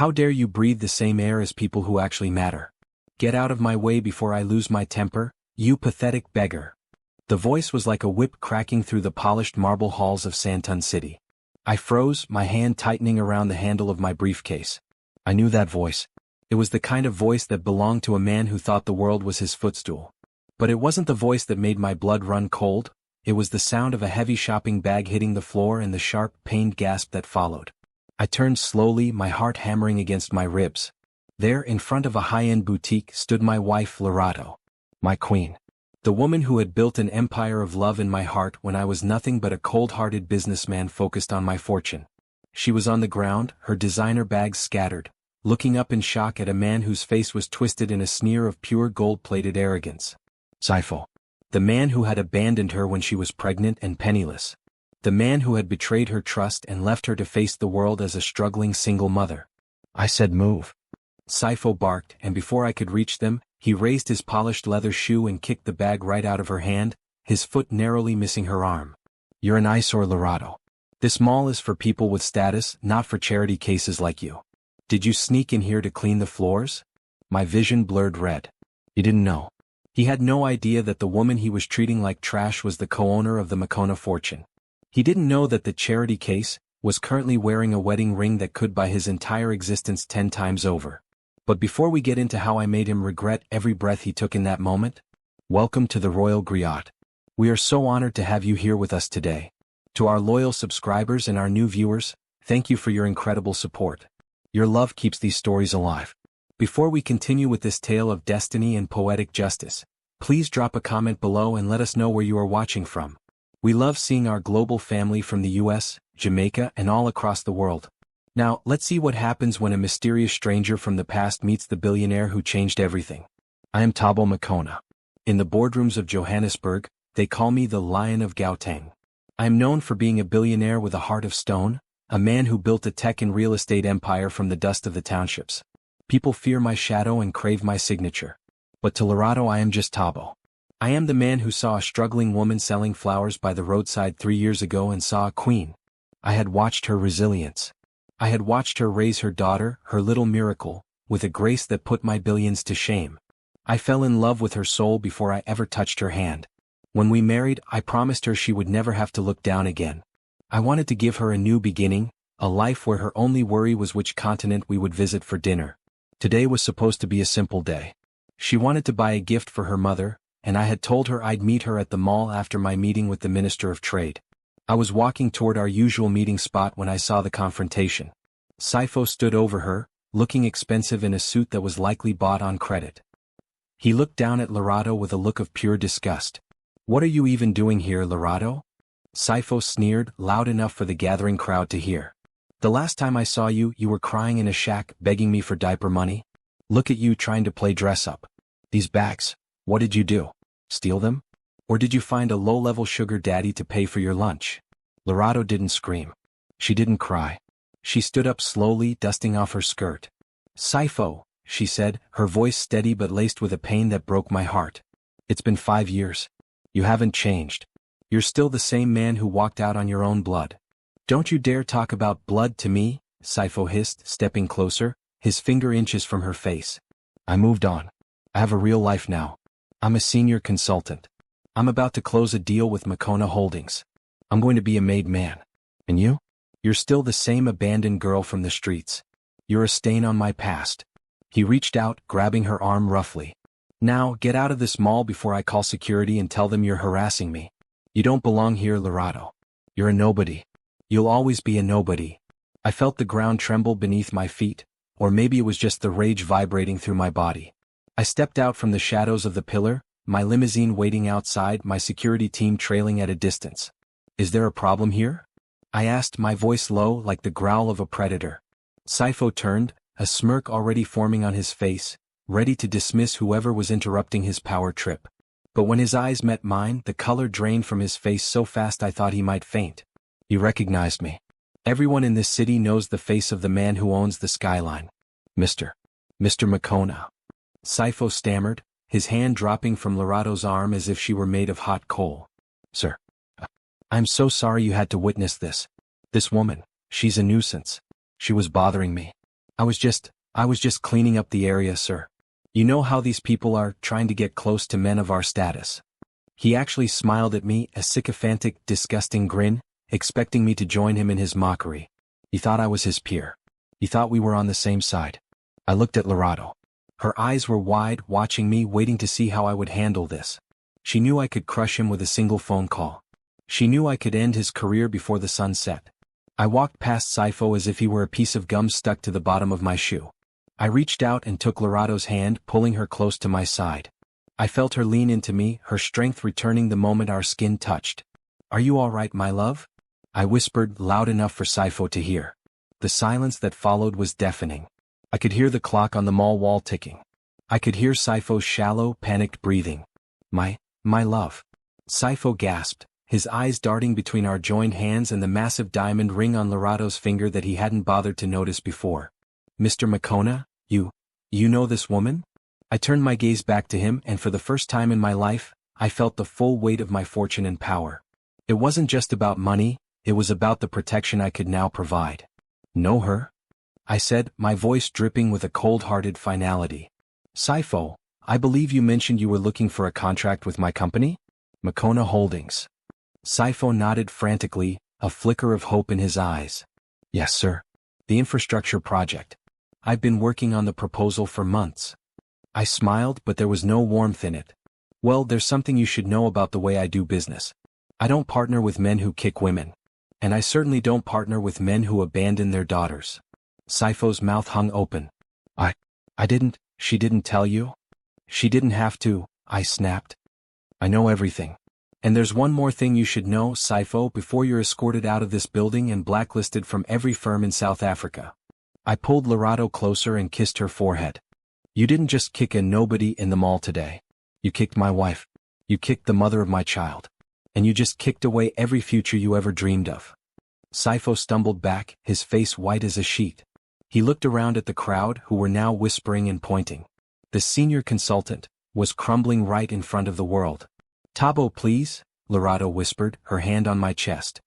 How dare you breathe the same air as people who actually matter? Get out of my way before I lose my temper, you pathetic beggar. The voice was like a whip cracking through the polished marble halls of Sandton City. I froze, my hand tightening around the handle of my briefcase. I knew that voice. It was the kind of voice that belonged to a man who thought the world was his footstool. But it wasn't the voice that made my blood run cold. It was the sound of a heavy shopping bag hitting the floor and the sharp, pained gasp that followed. I turned slowly, my heart hammering against my ribs. There, in front of a high-end boutique, stood my wife Lerato. My queen. The woman who had built an empire of love in my heart when I was nothing but a cold-hearted businessman focused on my fortune. She was on the ground, her designer bags scattered, looking up in shock at a man whose face was twisted in a sneer of pure gold-plated arrogance. Sipho. The man who had abandoned her when she was pregnant and penniless. The man who had betrayed her trust and left her to face the world as a struggling single mother. I said move. Sipho barked, and before I could reach them, he raised his polished leather shoe and kicked the bag right out of her hand, his foot narrowly missing her arm. You're an eyesore, Lerato. This mall is for people with status, not for charity cases like you. Did you sneak in here to clean the floors? My vision blurred red. He didn't know. He had no idea that the woman he was treating like trash was the co-owner of the Mokoena fortune. He didn't know that the charity case was currently wearing a wedding ring that could buy his entire existence 10 times over. But before we get into how I made him regret every breath he took in that moment, welcome to the Royal Griot. We are so honored to have you here with us today. To our loyal subscribers and our new viewers, thank you for your incredible support. Your love keeps these stories alive. Before we continue with this tale of destiny and poetic justice, please drop a comment below and let us know where you are watching from. We love seeing our global family from the US, Jamaica, and all across the world. Now, let's see what happens when a mysterious stranger from the past meets the billionaire who changed everything. I am Thabo Mokoena. In the boardrooms of Johannesburg, they call me the Lion of Gauteng. I am known for being a billionaire with a heart of stone, a man who built a tech and real estate empire from the dust of the townships. People fear my shadow and crave my signature. But to Lerato I am just Thabo. I am the man who saw a struggling woman selling flowers by the roadside 3 years ago and saw a queen. I had watched her resilience. I had watched her raise her daughter, her little miracle, with a grace that put my billions to shame. I fell in love with her soul before I ever touched her hand. When we married, I promised her she would never have to look down again. I wanted to give her a new beginning, a life where her only worry was which continent we would visit for dinner. Today was supposed to be a simple day. She wanted to buy a gift for her mother, and I had told her I'd meet her at the mall after my meeting with the Minister of Trade. I was walking toward our usual meeting spot when I saw the confrontation. Sipho stood over her, looking expensive in a suit that was likely bought on credit. He looked down at Lerato with a look of pure disgust. What are you even doing here, Lerato? Sipho sneered, loud enough for the gathering crowd to hear. The last time I saw you, you were crying in a shack, begging me for diaper money. Look at you trying to play dress up. These bags, what did you do? Steal them? Or did you find a low-level sugar daddy to pay for your lunch? Lerato didn't scream. She didn't cry. She stood up slowly, dusting off her skirt. Sipho, she said, her voice steady but laced with a pain that broke my heart. It's been 5 years. You haven't changed. You're still the same man who walked out on your own blood. Don't you dare talk about blood to me, Sipho hissed, stepping closer, his finger inches from her face. I moved on. I have a real life now. I'm a senior consultant. I'm about to close a deal with Mokoena Holdings. I'm going to be a made man. And you? You're still the same abandoned girl from the streets. You're a stain on my past. He reached out, grabbing her arm roughly. Now, get out of this mall before I call security and tell them you're harassing me. You don't belong here, Lerato. You're a nobody. You'll always be a nobody. I felt the ground tremble beneath my feet, or maybe it was just the rage vibrating through my body. I stepped out from the shadows of the pillar, my limousine waiting outside, my security team trailing at a distance. Is there a problem here? I asked, my voice low like the growl of a predator. Sipho turned, a smirk already forming on his face, ready to dismiss whoever was interrupting his power trip. But when his eyes met mine, the color drained from his face so fast I thought he might faint. He recognized me. Everyone in this city knows the face of the man who owns the skyline. Mr. Mokoena. Sipho stammered, his hand dropping from Lerato's arm as if she were made of hot coal. Sir. I'm so sorry you had to witness this. This woman, she's a nuisance. She was bothering me. I was just cleaning up the area, sir. You know how these people are, trying to get close to men of our status. He actually smiled at me, a sycophantic, disgusting grin, expecting me to join him in his mockery. He thought I was his peer. He thought we were on the same side. I looked at Lerato. Her eyes were wide, watching me, waiting to see how I would handle this. She knew I could crush him with a single phone call. She knew I could end his career before the sun set. I walked past Sipho as if he were a piece of gum stuck to the bottom of my shoe. I reached out and took Lerato's hand, pulling her close to my side. I felt her lean into me, her strength returning the moment our skin touched. "Are you all right, my love?" I whispered, loud enough for Sipho to hear. The silence that followed was deafening. I could hear the clock on the mall wall ticking. I could hear Sipho's shallow, panicked breathing. My love." Sipho gasped, his eyes darting between our joined hands and the massive diamond ring on Lerato's finger that he hadn't bothered to notice before. "Mr. Mokoena, you know this woman?" I turned my gaze back to him, and for the first time in my life, I felt the full weight of my fortune and power. It wasn't just about money, it was about the protection I could now provide. "Know her?" I said, my voice dripping with a cold-hearted finality. "Sipho, I believe you mentioned you were looking for a contract with my company? Mokoena Holdings." Sipho nodded frantically, a flicker of hope in his eyes. "Yes, sir. The infrastructure project. I've been working on the proposal for months." I smiled, but there was no warmth in it. "Well, there's something you should know about the way I do business. I don't partner with men who kick women. And I certainly don't partner with men who abandon their daughters." Sipho's mouth hung open. She didn't tell you?" "She didn't have to," I snapped. "I know everything. And there's one more thing you should know, Sipho, before you're escorted out of this building and blacklisted from every firm in South Africa." I pulled Lerato closer and kissed her forehead. "You didn't just kick a nobody in the mall today. You kicked my wife. You kicked the mother of my child. And you just kicked away every future you ever dreamed of." Sipho stumbled back, his face white as a sheet. He looked around at the crowd, who were now whispering and pointing. The senior consultant was crumbling right in front of the world. "Thabo, please," Lerato whispered, her hand on my chest.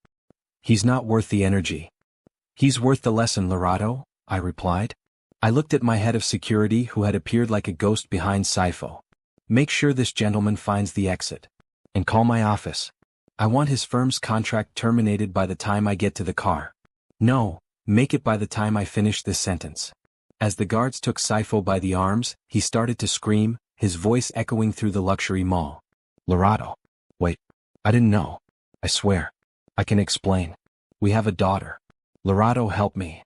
"He's not worth the energy." "He's worth the lesson, Lerato," I replied. I looked at my head of security, who had appeared like a ghost behind Sipho. "Make sure this gentleman finds the exit. And call my office. I want his firm's contract terminated by the time I get to the car. No, make it by the time I finish this sentence." As the guards took Sipho by the arms, he started to scream, his voice echoing through the luxury mall. "Lerato. Wait. I didn't know. I swear. I can explain. We have a daughter. Lerato, help me."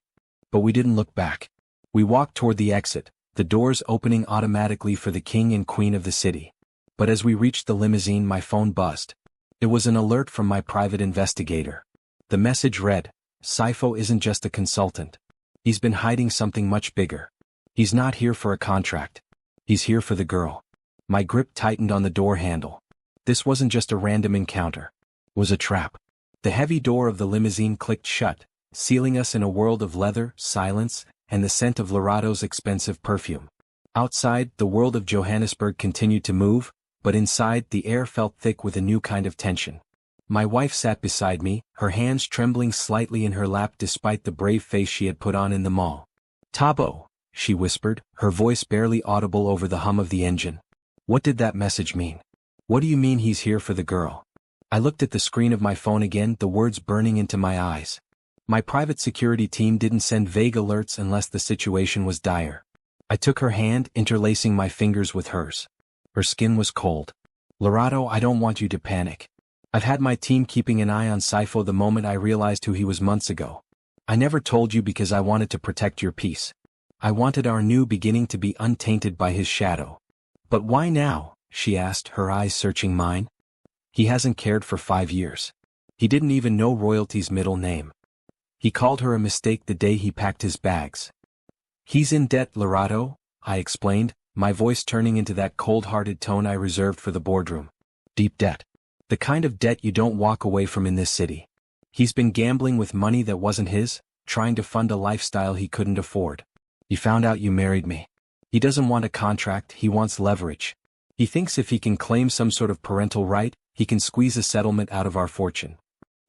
But we didn't look back. We walked toward the exit, the doors opening automatically for the king and queen of the city. But as we reached the limousine, my phone buzzed. It was an alert from my private investigator. The message read, "Sipho isn't just a consultant. He's been hiding something much bigger. He's not here for a contract. He's here for the girl." My grip tightened on the door handle. This wasn't just a random encounter. It was a trap. The heavy door of the limousine clicked shut, sealing us in a world of leather, silence, and the scent of Lerato's expensive perfume. Outside, the world of Johannesburg continued to move, but inside, the air felt thick with a new kind of tension. My wife sat beside me, her hands trembling slightly in her lap despite the brave face she had put on in the mall. "Thabo," she whispered, her voice barely audible over the hum of the engine. "What did that message mean? What do you mean he's here for the girl?" I looked at the screen of my phone again, the words burning into my eyes. My private security team didn't send vague alerts unless the situation was dire. I took her hand, interlacing my fingers with hers. Her skin was cold. "Lerato, I don't want you to panic. I've had my team keeping an eye on Sipho the moment I realized who he was months ago. I never told you because I wanted to protect your peace. I wanted our new beginning to be untainted by his shadow." "But why now?" she asked, her eyes searching mine. "He hasn't cared for 5 years. He didn't even know royalty's middle name. He called her a mistake the day he packed his bags. He's in debt, Lerato," I explained, my voice turning into that cold-hearted tone I reserved for the boardroom. "Deep debt. The kind of debt you don't walk away from in this city. He's been gambling with money that wasn't his, trying to fund a lifestyle he couldn't afford. He found out you married me. He doesn't want a contract, he wants leverage. He thinks if he can claim some sort of parental right, he can squeeze a settlement out of our fortune."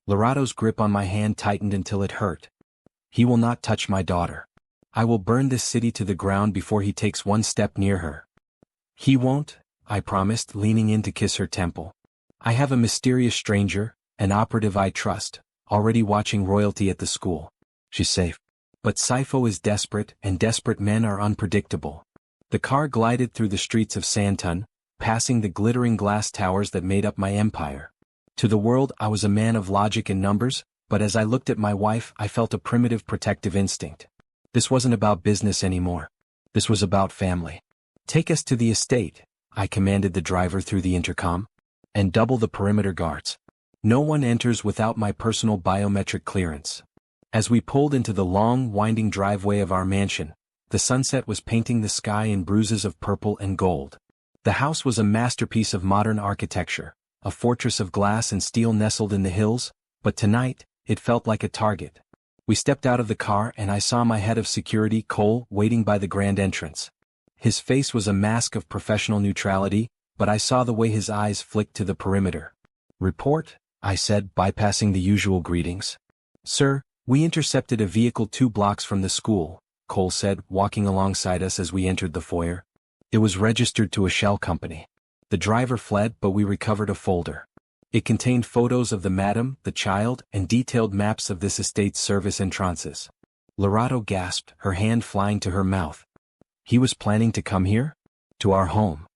Lerato's grip on my hand tightened until it hurt. "He will not touch my daughter. I will burn this city to the ground before he takes one step near her. He won't, I promised, leaning in to kiss her temple. I have a mysterious stranger, an operative I trust, already watching royalty at the school. She's safe. But Sipho is desperate, and desperate men are unpredictable. The car glided through the streets of Sandton, passing the glittering glass towers that made up my empire. To the world I was a man of logic and numbers, but as I looked at my wife I felt a primitive protective instinct. This wasn't about business anymore. This was about family. Take us to the estate, I commanded the driver through the intercom. And double the perimeter guards. No one enters without my personal biometric clearance. As we pulled into the long, winding driveway of our mansion, the sunset was painting the sky in bruises of purple and gold. The house was a masterpiece of modern architecture, a fortress of glass and steel nestled in the hills, but tonight, it felt like a target. We stepped out of the car and I saw my head of security, Cole, waiting by the grand entrance. His face was a mask of professional neutrality, but I saw the way his eyes flicked to the perimeter. "Report," I said, bypassing the usual greetings. "Sir, we intercepted a vehicle 2 blocks from the school," Cole said, walking alongside us as we entered the foyer. "It was registered to a shell company. The driver fled, but we recovered a folder. It contained photos of the madam, the child, and detailed maps of this estate's service entrances." Lerato gasped, her hand flying to her mouth. "He was planning to come here? To our home?"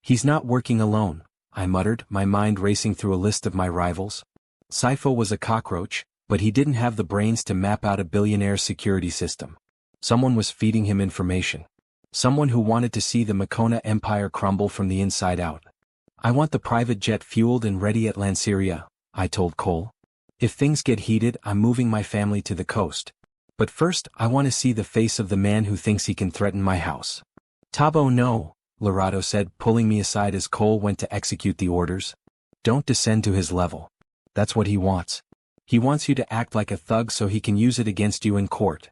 "He's not working alone," I muttered, my mind racing through a list of my rivals. Sipho was a cockroach, but he didn't have the brains to map out a billionaire security system. Someone was feeding him information. Someone who wanted to see the Mokoena empire crumble from the inside out. "I want the private jet fueled and ready at Lanseria," I told Cole. "If things get heated, I'm moving my family to the coast. But first, I want to see the face of the man who thinks he can threaten my house." "Thabo, no," Lerato said, pulling me aside as Cole went to execute the orders. "Don't descend to his level. That's what he wants. He wants you to act like a thug so he can use it against you in court."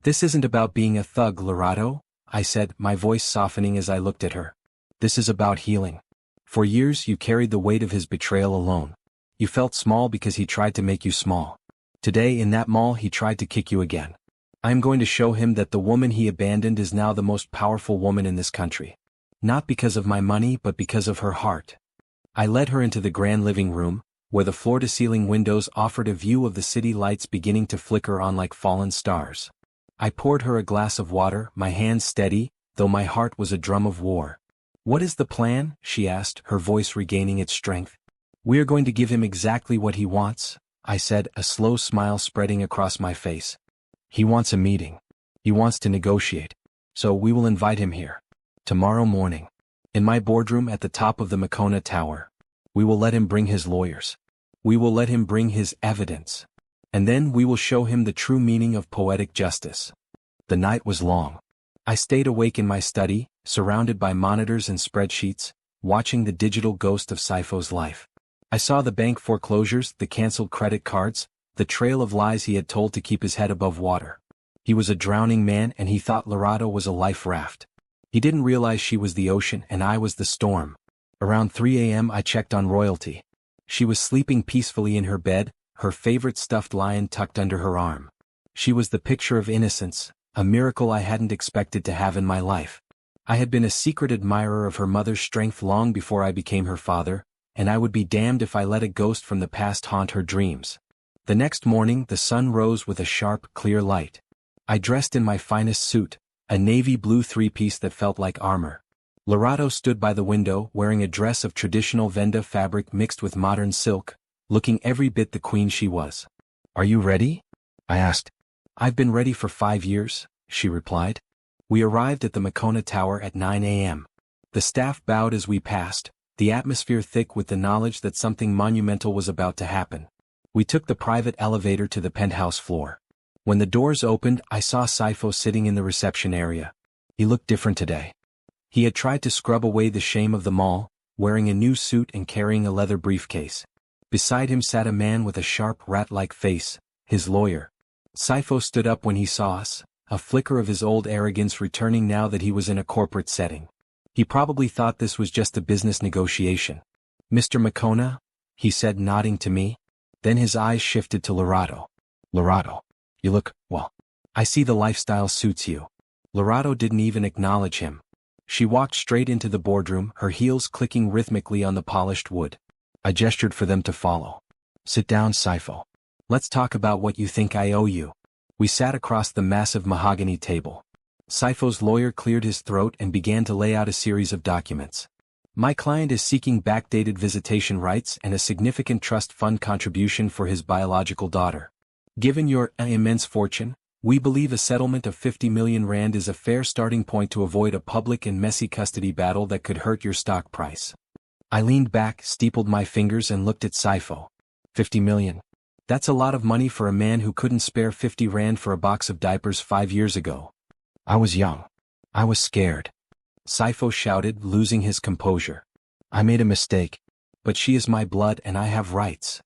"This isn't about being a thug, Lerato," I said, my voice softening as I looked at her. "This is about healing. For years you carried the weight of his betrayal alone. You felt small because he tried to make you small. Today in that mall he tried to kick you again. I am going to show him that the woman he abandoned is now the most powerful woman in this country. Not because of my money but because of her heart." I led her into the grand living room, where the floor-to-ceiling windows offered a view of the city lights beginning to flicker on like fallen stars. I poured her a glass of water, my hands steady, though my heart was a drum of war. "What is the plan?" she asked, her voice regaining its strength. "We are going to give him exactly what he wants," I said, a slow smile spreading across my face. "He wants a meeting. He wants to negotiate. So we will invite him here. Tomorrow morning. In my boardroom at the top of the Mokoena Tower. We will let him bring his lawyers. We will let him bring his evidence. And then we will show him the true meaning of poetic justice." The night was long. I stayed awake in my study, surrounded by monitors and spreadsheets, watching the digital ghost of Sipho's life. I saw the bank foreclosures, the cancelled credit cards, the trail of lies he had told to keep his head above water. He was a drowning man and he thought Lerato was a life raft. He didn't realize she was the ocean and I was the storm. Around 3 a.m. I checked on royalty. She was sleeping peacefully in her bed, her favorite stuffed lion tucked under her arm. She was the picture of innocence, a miracle I hadn't expected to have in my life. I had been a secret admirer of her mother's strength long before I became her father, and I would be damned if I let a ghost from the past haunt her dreams. The next morning the sun rose with a sharp, clear light. I dressed in my finest suit, a navy blue 3-piece that felt like armor. Lerato stood by the window wearing a dress of traditional Venda fabric mixed with modern silk, looking every bit the queen she was. "Are you ready?" I asked. "I've been ready for 5 years," she replied. We arrived at the Mokoena Tower at 9 a.m. The staff bowed as we passed, the atmosphere thick with the knowledge that something monumental was about to happen. We took the private elevator to the penthouse floor. When the doors opened, I saw Sipho sitting in the reception area. He looked different today. He had tried to scrub away the shame of the mall, wearing a new suit and carrying a leather briefcase. Beside him sat a man with a sharp rat-like face, his lawyer. Sipho stood up when he saw us, a flicker of his old arrogance returning now that he was in a corporate setting. He probably thought this was just a business negotiation. "Mr. Mokoena?" he said, nodding to me. Then his eyes shifted to Lerato. "Lerato, you look, well." I see the lifestyle suits you. Lerato didn't even acknowledge him. She walked straight into the boardroom, her heels clicking rhythmically on the polished wood. I gestured for them to follow. Sit down, Sipho. Let's talk about what you think I owe you. We sat across the massive mahogany table. Sipho's lawyer cleared his throat and began to lay out a series of documents. My client is seeking backdated visitation rights and a significant trust fund contribution for his biological daughter. Given your immense fortune, we believe a settlement of 50 million rand is a fair starting point to avoid a public and messy custody battle that could hurt your stock price. I leaned back, steepled my fingers and looked at Sipho. 50 million. That's a lot of money for a man who couldn't spare 50 rand for a box of diapers 5 years ago. I was young. I was scared. Sipho shouted, losing his composure. I made a mistake. But she is my blood and I have rights.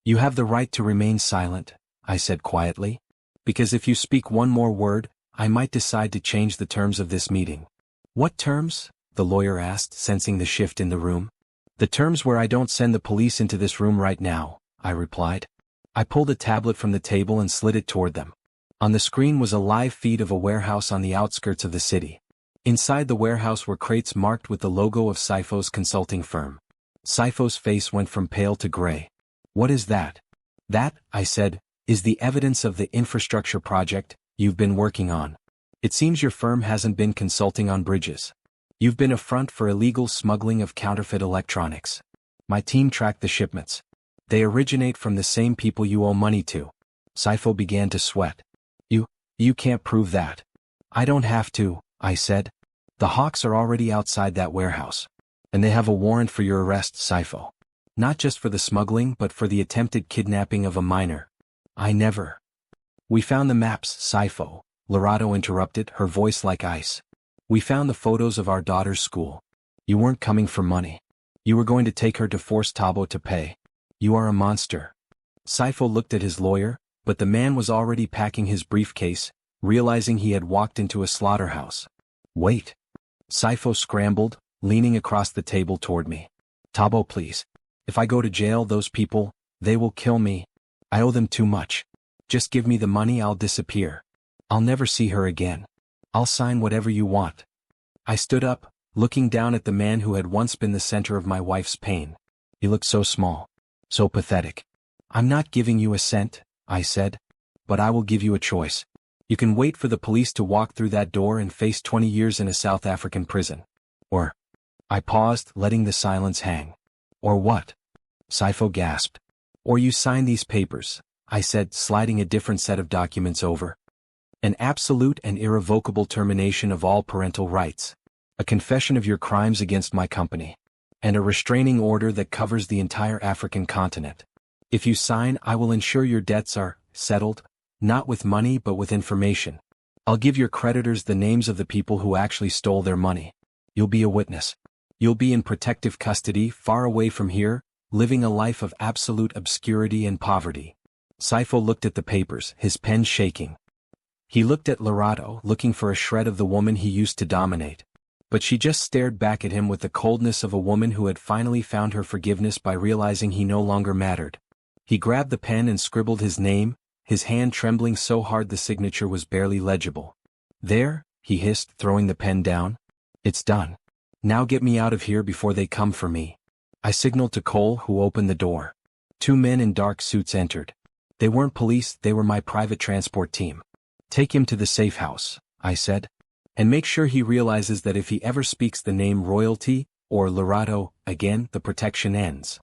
You have the right to remain silent, I said quietly. Because if you speak one more word, I might decide to change the terms of this meeting. What terms? The lawyer asked, sensing the shift in the room. The terms where I don't send the police into this room right now, I replied. I pulled a tablet from the table and slid it toward them. On the screen was a live feed of a warehouse on the outskirts of the city. Inside the warehouse were crates marked with the logo of Sipho's consulting firm. Sipho's face went from pale to gray. What is that? That, I said, is the evidence of the infrastructure project you've been working on. It seems your firm hasn't been consulting on bridges. You've been a front for illegal smuggling of counterfeit electronics. My team tracked the shipments. They originate from the same people you owe money to. Sipho began to sweat. You can't prove that. I don't have to, I said. The hawks are already outside that warehouse. And they have a warrant for your arrest, Sipho. Not just for the smuggling but for the attempted kidnapping of a minor. I never. We found the maps, Sipho, Lerato interrupted, her voice like ice. We found the photos of our daughter's school. You weren't coming for money. You were going to take her to force Thabo to pay. You are a monster. Sipho looked at his lawyer, but the man was already packing his briefcase, realizing he had walked into a slaughterhouse. Wait. Sipho scrambled, leaning across the table toward me. Thabo, please. If I go to jail, those people, they will kill me. I owe them too much. Just give me the money, I'll disappear. I'll never see her again. I'll sign whatever you want. I stood up, looking down at the man who had once been the center of my wife's pain. He looked so small, so pathetic. I'm not giving you a cent, I said. But I will give you a choice. You can wait for the police to walk through that door and face 20 years in a South African prison. Or. I paused, letting the silence hang. Or what? Sipho gasped. Or you sign these papers, I said, sliding a different set of documents over. An absolute and irrevocable termination of all parental rights. A confession of your crimes against my company. And a restraining order that covers the entire African continent. If you sign, I will ensure your debts are settled, not with money but with information. I'll give your creditors the names of the people who actually stole their money. You'll be a witness. You'll be in protective custody, far away from here, living a life of absolute obscurity and poverty. Sipho looked at the papers, his pen shaking. He looked at Lerato, looking for a shred of the woman he used to dominate. But she just stared back at him with the coldness of a woman who had finally found her forgiveness by realizing he no longer mattered. He grabbed the pen and scribbled his name, his hand trembling so hard the signature was barely legible. There, he hissed, throwing the pen down. It's done. Now get me out of here before they come for me. I signaled to Cole, who opened the door. 2 men in dark suits entered. They weren't police, they were my private transport team. Take him to the safe house, I said. And make sure he realizes that if he ever speaks the name Royalty, or Lerato, again, the protection ends.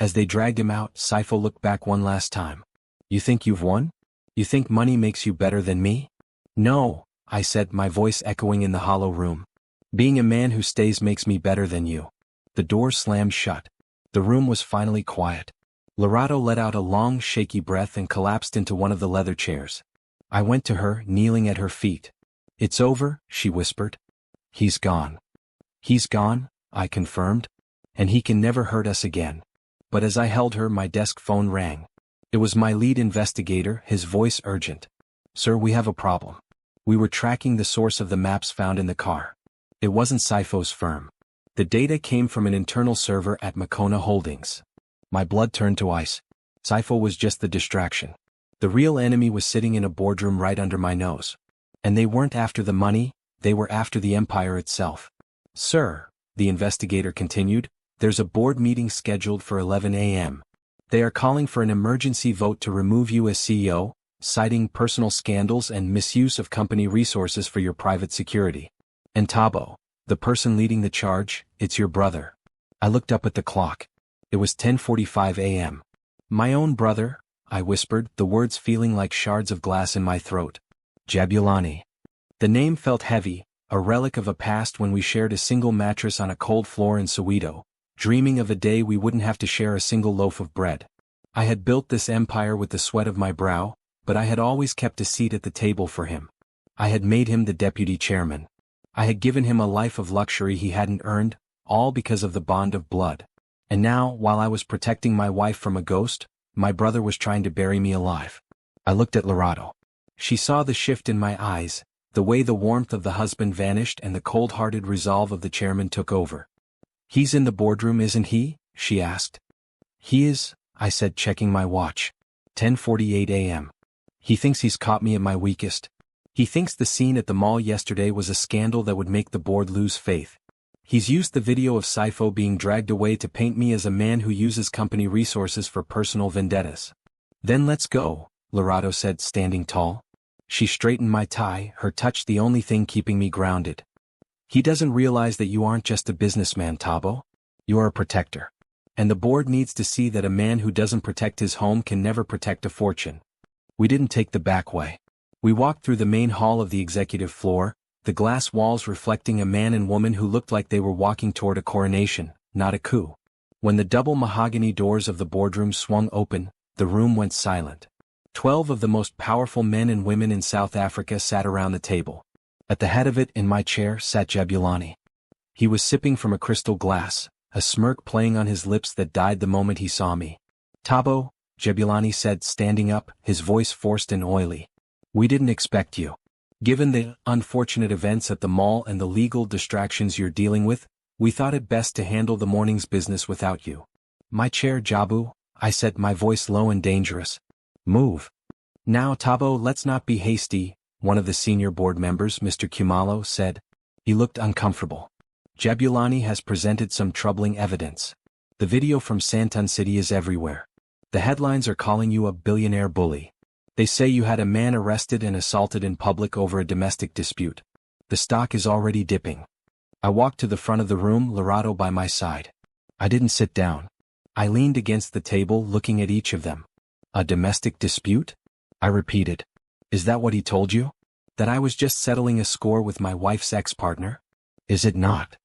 As they dragged him out, Sipho looked back one last time. You think you've won? You think money makes you better than me? No, I said, my voice echoing in the hollow room. Being a man who stays makes me better than you. The door slammed shut. The room was finally quiet. Lerato let out a long, shaky breath and collapsed into one of the leather chairs. I went to her, kneeling at her feet. It's over, she whispered. He's gone. He's gone, I confirmed. And he can never hurt us again. But as I held her, my desk phone rang. It was my lead investigator, his voice urgent. Sir, we have a problem. We were tracking the source of the maps found in the car. It wasn't Sipho's firm. The data came from an internal server at Mokoena Holdings. My blood turned to ice. Sipho was just the distraction. The real enemy was sitting in a boardroom right under my nose. And they weren't after the money, they were after the empire itself. "Sir," the investigator continued, "there's a board meeting scheduled for 11 a.m. They are calling for an emergency vote to remove you as CEO, citing personal scandals and misuse of company resources for your private security. And Thabo, the person leading the charge, it's your brother." I looked up at the clock. It was 10:45 a.m. "My own brother," I whispered, the words feeling like shards of glass in my throat. "Jabulani." The name felt heavy, a relic of a past when we shared a single mattress on a cold floor in Soweto, dreaming of a day we wouldn't have to share a single loaf of bread. I had built this empire with the sweat of my brow, but I had always kept a seat at the table for him. I had made him the deputy chairman. I had given him a life of luxury he hadn't earned, all because of the bond of blood. And now, while I was protecting my wife from a ghost, my brother was trying to bury me alive. I looked at Lerato. She saw the shift in my eyes, the way the warmth of the husband vanished and the cold-hearted resolve of the chairman took over. "He's in the boardroom, isn't he?" she asked. "He is," I said, checking my watch. 10:48 a.m. "He thinks he's caught me at my weakest. He thinks the scene at the mall yesterday was a scandal that would make the board lose faith. He's used the video of Sipho being dragged away to paint me as a man who uses company resources for personal vendettas." "Then let's go," Lerato said, standing tall. She straightened my tie, her touch the only thing keeping me grounded. "He doesn't realize that you aren't just a businessman, Thabo. You are a protector. And the board needs to see that a man who doesn't protect his home can never protect a fortune." We didn't take the back way. We walked through the main hall of the executive floor, the glass walls reflecting a man and woman who looked like they were walking toward a coronation, not a coup. When the double mahogany doors of the boardroom swung open, the room went silent. 12 of the most powerful men and women in South Africa sat around the table. At the head of it, in my chair, sat Jabulani. He was sipping from a crystal glass, a smirk playing on his lips that died the moment he saw me. "Thabo," Jabulani said, standing up, his voice forced and oily. "We didn't expect you. Given the unfortunate events at the mall and the legal distractions you're dealing with, we thought it best to handle the morning's business without you." "My chair, Jabu," I said, my voice low and dangerous. "Move." "Now, Thabo, let's not be hasty," one of the senior board members, Mr. Kumalo, said. He looked uncomfortable. "Jabulani has presented some troubling evidence. The video from Santon City is everywhere. The headlines are calling you a billionaire bully. They say you had a man arrested and assaulted in public over a domestic dispute. The stock is already dipping." I walked to the front of the room, Lerato by my side. I didn't sit down. I leaned against the table, looking at each of them. "A domestic dispute?" I repeated. "Is that what he told you? That I was just settling a score with my wife's ex-partner? Is it not?"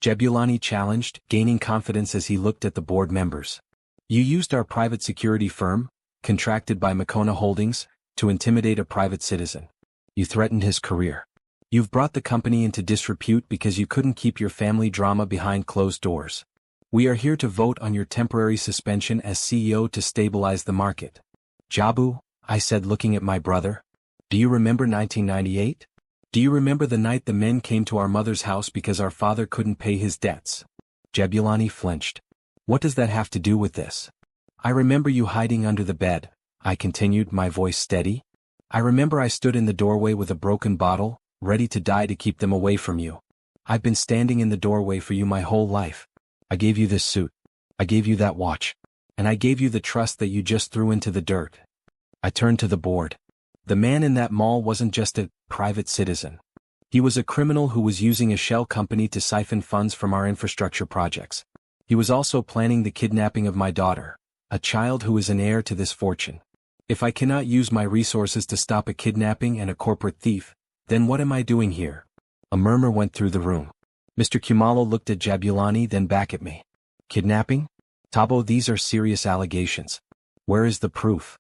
Jabulani challenged, gaining confidence as he looked at the board members. "You used our private security firm, contracted by Mokoena Holdings, to intimidate a private citizen. You threatened his career. You've brought the company into disrepute because you couldn't keep your family drama behind closed doors. We are here to vote on your temporary suspension as CEO to stabilize the market." "Jabu," I said, looking at my brother. "Do you remember 1998? Do you remember the night the men came to our mother's house because our father couldn't pay his debts?" Jabulani flinched. "What does that have to do with this?" "I remember you hiding under the bed," I continued, my voice steady. "I remember I stood in the doorway with a broken bottle, ready to die to keep them away from you. I've been standing in the doorway for you my whole life. I gave you this suit. I gave you that watch. And I gave you the trust that you just threw into the dirt." I turned to the board. The man in that mall wasn't just a private citizen. He was a criminal who was using a shell company to siphon funds from our infrastructure projects. He was also planning the kidnapping of my daughter, a child who is an heir to this fortune. If I cannot use my resources to stop a kidnapping and a corporate thief, then what am I doing here? A murmur went through the room. Mr. Kumalo looked at Jabulani, then back at me. "Kidnapping? Thabo, these are serious allegations. Where is the proof?"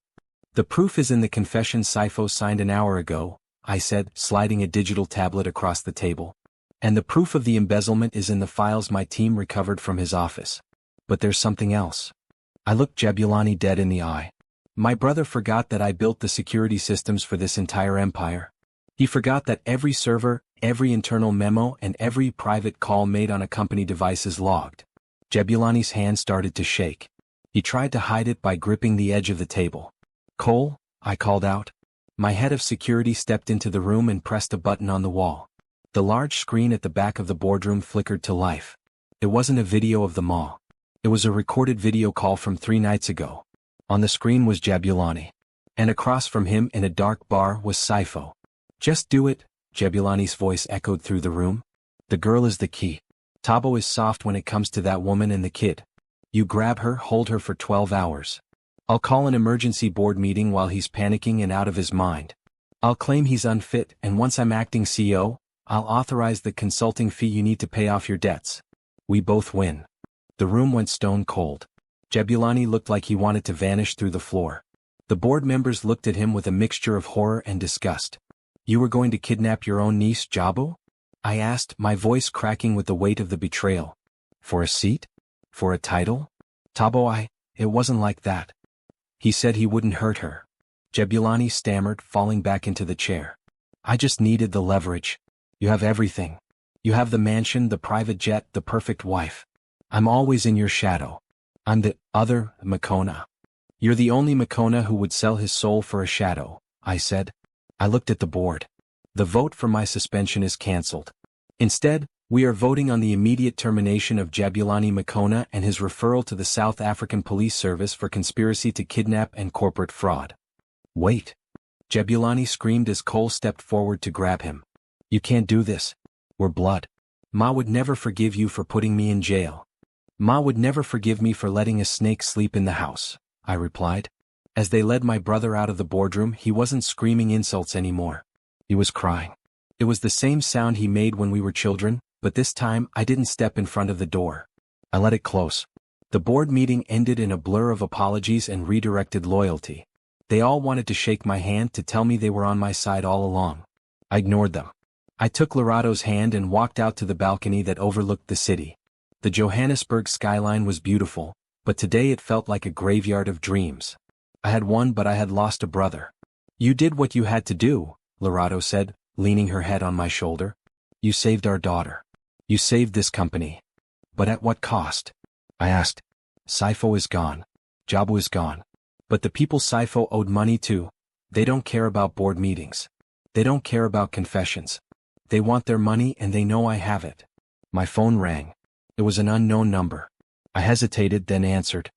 "The proof is in the confession Sipho signed an hour ago," I said, sliding a digital tablet across the table. "And the proof of the embezzlement is in the files my team recovered from his office. But there's something else." I looked Jabulani dead in the eye. "My brother forgot that I built the security systems for this entire empire. He forgot that every server, every internal memo, and every private call made on a company device is logged." Jabulani's hand started to shake. He tried to hide it by gripping the edge of the table. "Cole," I called out. My head of security stepped into the room and pressed a button on the wall. The large screen at the back of the boardroom flickered to life. It wasn't a video of the mall. It was a recorded video call from 3 nights ago. On the screen was Jabulani. And across from him in a dark bar was Sipho. Just do it, Jabulani's voice echoed through the room. The girl is the key. Thabo is soft when it comes to that woman and the kid. You grab her, hold her for 12 hours. I'll call an emergency board meeting while he's panicking and out of his mind. I'll claim he's unfit, and once I'm acting CEO, I'll authorize the consulting fee you need to pay off your debts. We both win. The room went stone cold. Jabulani looked like he wanted to vanish through the floor. The board members looked at him with a mixture of horror and disgust. You were going to kidnap your own niece, Jabu? I asked, my voice cracking with the weight of the betrayal. For a seat? For a title? Thabo, it wasn't like that. He said he wouldn't hurt her. Jabulani stammered, falling back into the chair. I just needed the leverage. You have everything. You have the mansion, the private jet, the perfect wife. I'm always in your shadow. I'm the other Mokoena. You're the only Mokoena who would sell his soul for a shadow, I said. I looked at the board. The vote for my suspension is cancelled. Instead, we are voting on the immediate termination of Jabulani Mokoena and his referral to the South African Police Service for conspiracy to kidnap and corporate fraud. Wait. Jabulani screamed as Cole stepped forward to grab him. You can't do this. We're blood. Ma would never forgive you for putting me in jail. Ma would never forgive me for letting a snake sleep in the house, I replied. As they led my brother out of the boardroom, he wasn't screaming insults anymore. He was crying. It was the same sound he made when we were children, but this time I didn't step in front of the door. I let it close. The board meeting ended in a blur of apologies and redirected loyalty. They all wanted to shake my hand to tell me they were on my side all along. I ignored them. I took Lerato's hand and walked out to the balcony that overlooked the city. The Johannesburg skyline was beautiful, but today it felt like a graveyard of dreams. I had won, but I had lost a brother. You did what you had to do, Lerato said, leaning her head on my shoulder. You saved our daughter. You saved this company. But at what cost? I asked. Sipho is gone. Jabu is gone. But the people Sipho owed money to, they don't care about board meetings. They don't care about confessions. They want their money and they know I have it. My phone rang. It was an unknown number. I hesitated, then answered.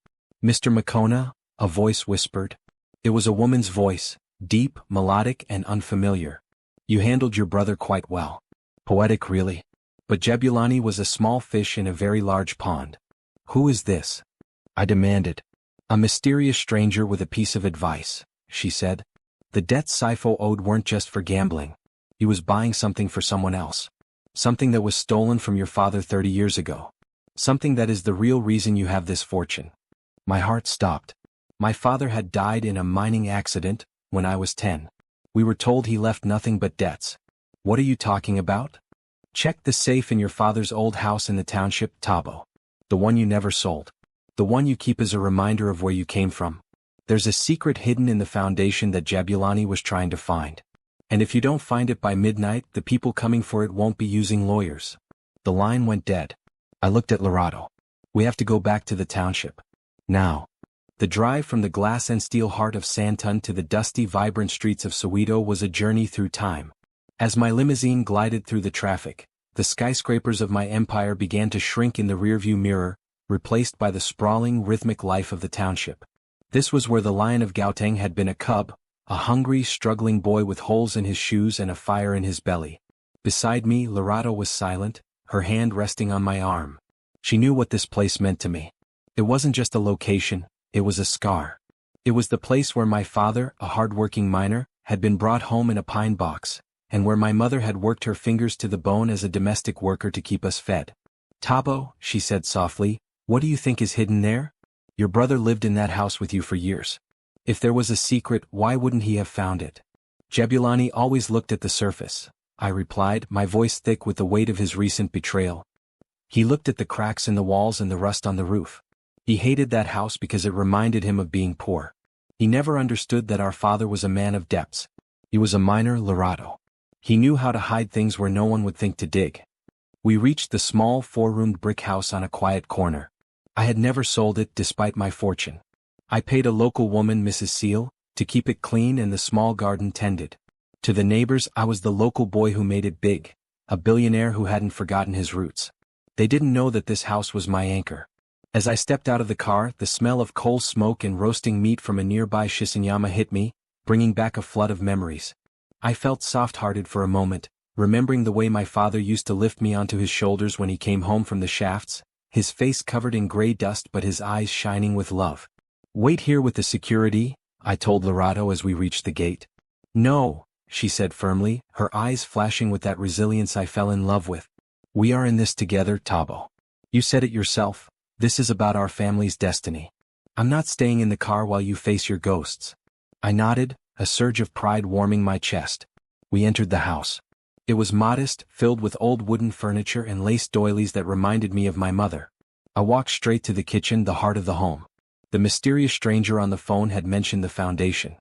Mr. Mokoena, a voice whispered. It was a woman's voice, deep, melodic, and unfamiliar. You handled your brother quite well. Poetic, really. But Jabulani was a small fish in a very large pond. Who is this? I demanded. A mysterious stranger with a piece of advice, she said. The debts Sipho owed weren't just for gambling. He was buying something for someone else. Something that was stolen from your father 30 years ago. Something that is the real reason you have this fortune. My heart stopped. My father had died in a mining accident when I was 10. We were told he left nothing but debts. What are you talking about? Check the safe in your father's old house in the township, Thabo. The one you never sold. The one you keep as a reminder of where you came from. There's a secret hidden in the foundation that Jabulani was trying to find. And if you don't find it by midnight, the people coming for it won't be using lawyers. The line went dead. I looked at Lerato. We have to go back to the township. Now. The drive from the glass and steel heart of Sandton to the dusty, vibrant streets of Soweto was a journey through time. As my limousine glided through the traffic, the skyscrapers of my empire began to shrink in the rearview mirror, replaced by the sprawling, rhythmic life of the township. This was where the Lion of Gauteng had been a cub, a hungry, struggling boy with holes in his shoes and a fire in his belly. Beside me, Lerato was silent, her hand resting on my arm. She knew what this place meant to me. It wasn't just a location, it was a scar. It was the place where my father, a hard-working miner, had been brought home in a pine box, and where my mother had worked her fingers to the bone as a domestic worker to keep us fed. Thabo, she said softly, what do you think is hidden there? Your brother lived in that house with you for years. If there was a secret, why wouldn't he have found it? Jabulani always looked at the surface, I replied, my voice thick with the weight of his recent betrayal. He looked at the cracks in the walls and the rust on the roof. He hated that house because it reminded him of being poor. He never understood that our father was a man of depths. He was a miner, Lerato. He knew how to hide things where no one would think to dig. We reached the small four-roomed brick house on a quiet corner. I had never sold it despite my fortune. I paid a local woman, Mrs. Seal, to keep it clean and the small garden tended. To the neighbors, I was the local boy who made it big, a billionaire who hadn't forgotten his roots. They didn't know that this house was my anchor. As I stepped out of the car, the smell of coal smoke and roasting meat from a nearby shisanyama hit me, bringing back a flood of memories. I felt soft-hearted for a moment, remembering the way my father used to lift me onto his shoulders when he came home from the shafts, his face covered in gray dust but his eyes shining with love. "Wait here with the security," I told Lerato as we reached the gate. "No," she said firmly, her eyes flashing with that resilience I fell in love with. "We are in this together, Thabo. You said it yourself, this is about our family's destiny. I'm not staying in the car while you face your ghosts." I nodded, a surge of pride warming my chest. We entered the house. It was modest, filled with old wooden furniture and lace doilies that reminded me of my mother. I walked straight to the kitchen, the heart of the home. The mysterious stranger on the phone had mentioned the foundation.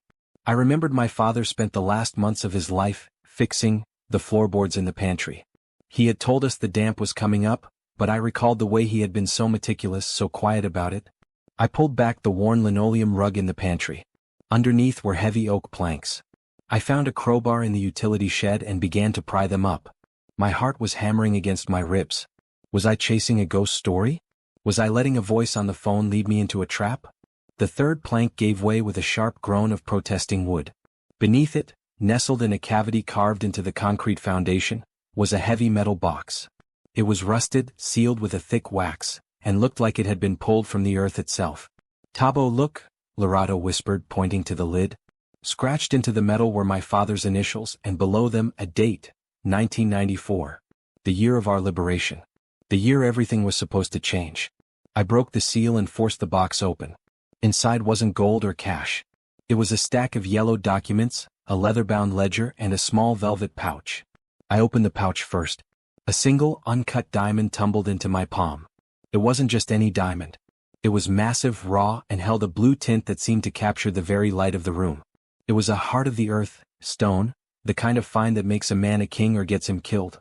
I remembered my father spent the last months of his life fixing the floorboards in the pantry. He had told us the damp was coming up, but I recalled the way he had been so meticulous, so quiet about it. I pulled back the worn linoleum rug in the pantry. Underneath were heavy oak planks. I found a crowbar in the utility shed and began to pry them up. My heart was hammering against my ribs. Was I chasing a ghost story? Was I letting a voice on the phone lead me into a trap? The third plank gave way with a sharp groan of protesting wood. Beneath it, nestled in a cavity carved into the concrete foundation, was a heavy metal box. It was rusted, sealed with a thick wax, and looked like it had been pulled from the earth itself. "Thabo, look," Lerato whispered, pointing to the lid. Scratched into the metal were my father's initials, and below them a date, 1994. The year of our liberation. The year everything was supposed to change. I broke the seal and forced the box open. Inside wasn't gold or cash. It was a stack of yellowed documents, a leather-bound ledger, and a small velvet pouch. I opened the pouch first. A single, uncut diamond tumbled into my palm. It wasn't just any diamond. It was massive, raw, and held a blue tint that seemed to capture the very light of the room. It was a heart-of-the-earth stone, the kind of find that makes a man a king or gets him killed.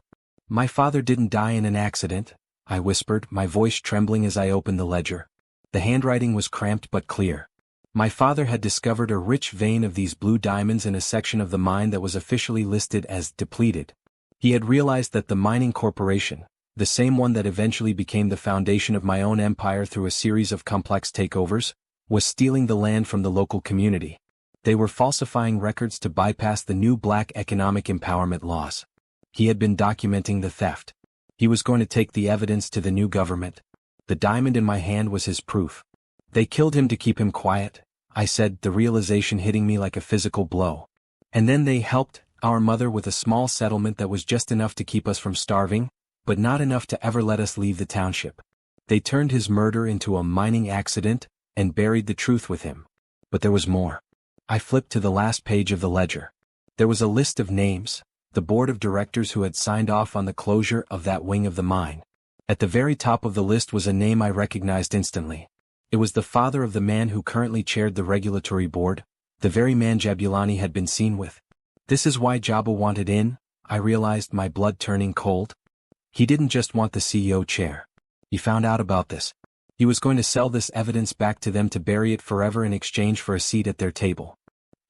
"My father didn't die in an accident," I whispered, my voice trembling as I opened the ledger. The handwriting was cramped but clear. My father had discovered a rich vein of these blue diamonds in a section of the mine that was officially listed as depleted. He had realized that the mining corporation, the same one that eventually became the foundation of my own empire through a series of complex takeovers, was stealing the land from the local community. They were falsifying records to bypass the new black economic empowerment laws. He had been documenting the theft. He was going to take the evidence to the new government. The diamond in my hand was his proof. "They killed him to keep him quiet," I said, the realization hitting me like a physical blow. "And then they helped our mother with a small settlement that was just enough to keep us from starving, but not enough to ever let us leave the township. They turned his murder into a mining accident and buried the truth with him." But there was more. I flipped to the last page of the ledger. There was a list of names, the board of directors who had signed off on the closure of that wing of the mine. At the very top of the list was a name I recognized instantly. It was the father of the man who currently chaired the regulatory board, the very man Jabulani had been seen with. This is why Jabu wanted in, I realized, my blood turning cold. He didn't just want the CEO chair. He found out about this. He was going to sell this evidence back to them to bury it forever in exchange for a seat at their table.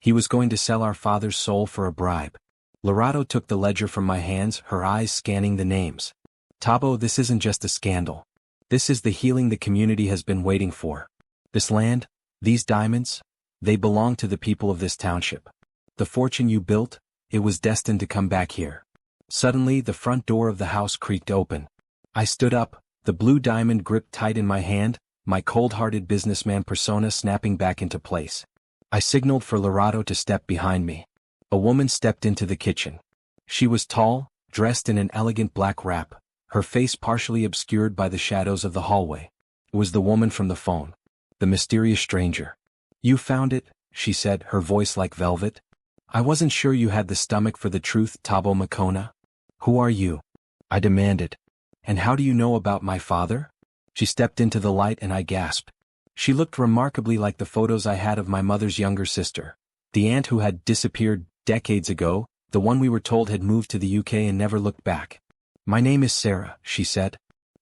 He was going to sell our father's soul for a bribe. Lerato took the ledger from my hands, her eyes scanning the names. "Thabo, this isn't just a scandal. This is the healing the community has been waiting for. This land, these diamonds, they belong to the people of this township. The fortune you built, it was destined to come back here." Suddenly, the front door of the house creaked open. I stood up, the blue diamond gripped tight in my hand, my cold-hearted businessman persona snapping back into place. I signaled for Lerato to step behind me. A woman stepped into the kitchen. She was tall, dressed in an elegant black wrap, her face partially obscured by the shadows of the hallway. It was the woman from the phone. The mysterious stranger. "You found it," she said, her voice like velvet. "I wasn't sure you had the stomach for the truth, Thabo Mokoena." "Who are you?" I demanded. "And how do you know about my father?" She stepped into the light and I gasped. She looked remarkably like the photos I had of my mother's younger sister. The aunt who had disappeared decades ago, the one we were told had moved to the UK and never looked back. "My name is Sarah," she said.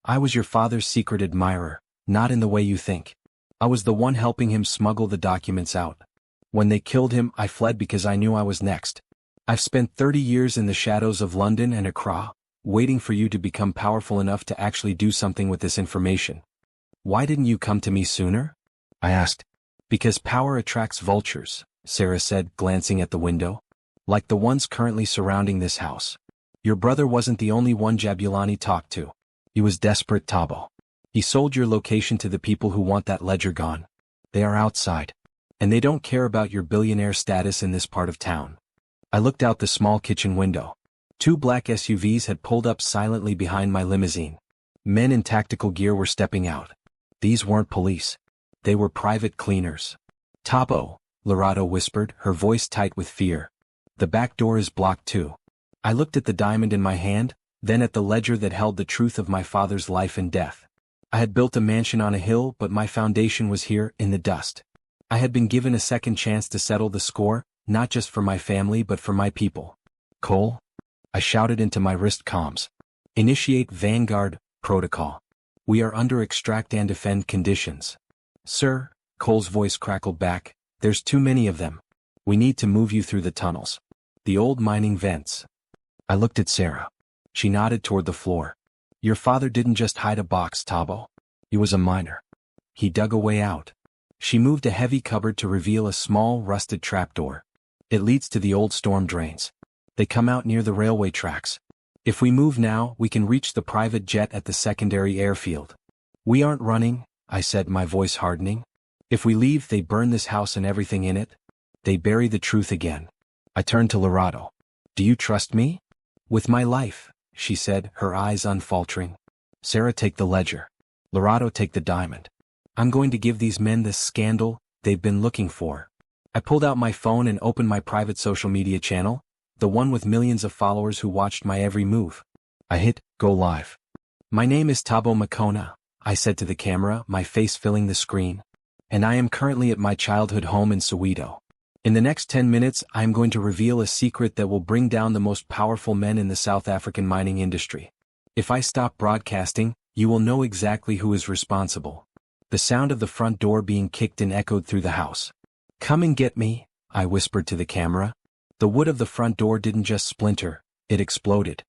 "I was your father's secret admirer, not in the way you think. I was the one helping him smuggle the documents out. When they killed him, I fled because I knew I was next. I've spent 30 years in the shadows of London and Accra, waiting for you to become powerful enough to actually do something with this information. Why didn't you come to me sooner? I asked. Because power attracts vultures, Sarah said, glancing at the window. Like the ones currently surrounding this house. Your brother wasn't the only one Jabulani talked to. He was desperate, Thabo. He sold your location to the people who want that ledger gone. They are outside. And they don't care about your billionaire status in this part of town. I looked out the small kitchen window. 2 black SUVs had pulled up silently behind my limousine. Men in tactical gear were stepping out. These weren't police. They were private cleaners. Thabo, Lerato whispered, her voice tight with fear. The back door is blocked too. I looked at the diamond in my hand, then at the ledger that held the truth of my father's life and death. I had built a mansion on a hill, but my foundation was here, in the dust. I had been given a second chance to settle the score, not just for my family but for my people. Cole? I shouted into my wrist comms. Initiate Vanguard protocol. We are under extract and defend conditions. Sir, Cole's voice crackled back, there's too many of them. We need to move you through the tunnels. The old mining vents. I looked at Sarah. She nodded toward the floor. Your father didn't just hide a box, Thabo. He was a miner. He dug a way out. She moved a heavy cupboard to reveal a small, rusted trapdoor. It leads to the old storm drains. They come out near the railway tracks. If we move now, we can reach the private jet at the secondary airfield. We aren't running, I said, my voice hardening. If we leave, they burn this house and everything in it. They bury the truth again. I turned to Lerato. Do you trust me? With my life, she said, her eyes unfaltering. Sarah, take the ledger. Lerato, take the diamond. I'm going to give these men the scandal they've been looking for. I pulled out my phone and opened my private social media channel, the one with millions of followers who watched my every move. I hit go live. My name is Thabo Mokoena, I said to the camera, my face filling the screen. And I am currently at my childhood home in Soweto. In the next 10 minutes, I am going to reveal a secret that will bring down the most powerful men in the South African mining industry. If I stop broadcasting, you will know exactly who is responsible. The sound of the front door being kicked in echoed through the house. Come and get me, I whispered to the camera. The wood of the front door didn't just splinter, it exploded.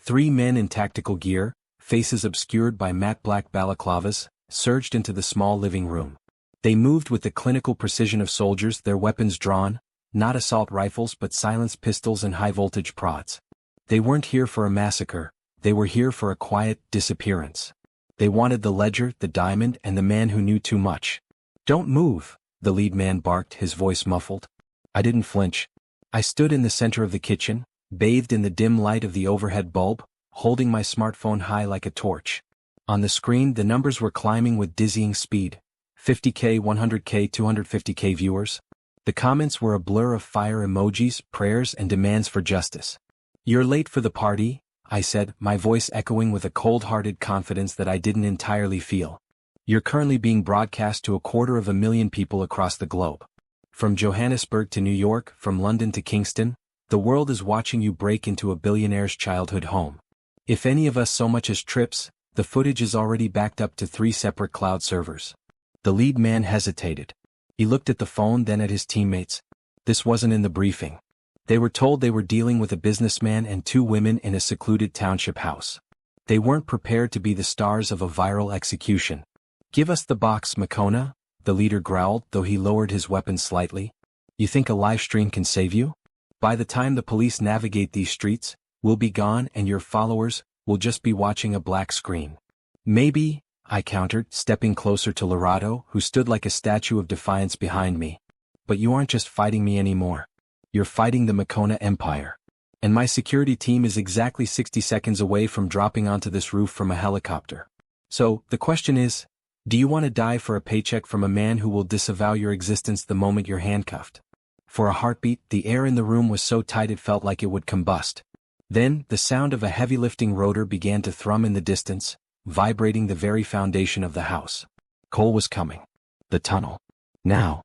3 men in tactical gear, faces obscured by matte black balaclavas, surged into the small living room. They moved with the clinical precision of soldiers, their weapons drawn, not assault rifles but silenced pistols and high-voltage prods. They weren't here for a massacre, they were here for a quiet disappearance. They wanted the ledger, the diamond, and the man who knew too much. Don't move, the lead man barked, his voice muffled. I didn't flinch. I stood in the center of the kitchen, bathed in the dim light of the overhead bulb, holding my smartphone high like a torch. On the screen, the numbers were climbing with dizzying speed. 50K, 100K, 250K viewers. The comments were a blur of fire emojis, prayers, and demands for justice. You're late for the party, I said, my voice echoing with a cold-hearted confidence that I didn't entirely feel. You're currently being broadcast to 250,000 people across the globe. From Johannesburg to New York, from London to Kingston, the world is watching you break into a billionaire's childhood home. If any of us so much as trips, the footage is already backed up to 3 separate cloud servers. The lead man hesitated. He looked at the phone, then at his teammates. This wasn't in the briefing. They were told they were dealing with a businessman and 2 women in a secluded township house. They weren't prepared to be the stars of a viral execution. Give us the box, Mokoena, the leader growled, though he lowered his weapon slightly. You think a live stream can save you? By the time the police navigate these streets, we'll be gone and your followers will just be watching a black screen. Maybe, I countered, stepping closer to Lerato, who stood like a statue of defiance behind me. But you aren't just fighting me anymore. You're fighting the Mokoena Empire. And my security team is exactly 60 seconds away from dropping onto this roof from a helicopter. So, the question is, do you want to die for a paycheck from a man who will disavow your existence the moment you're handcuffed? For a heartbeat, the air in the room was so tight it felt like it would combust. Then, the sound of a heavy lifting rotor began to thrum in the distance, vibrating the very foundation of the house. Cole was coming. The tunnel. Now.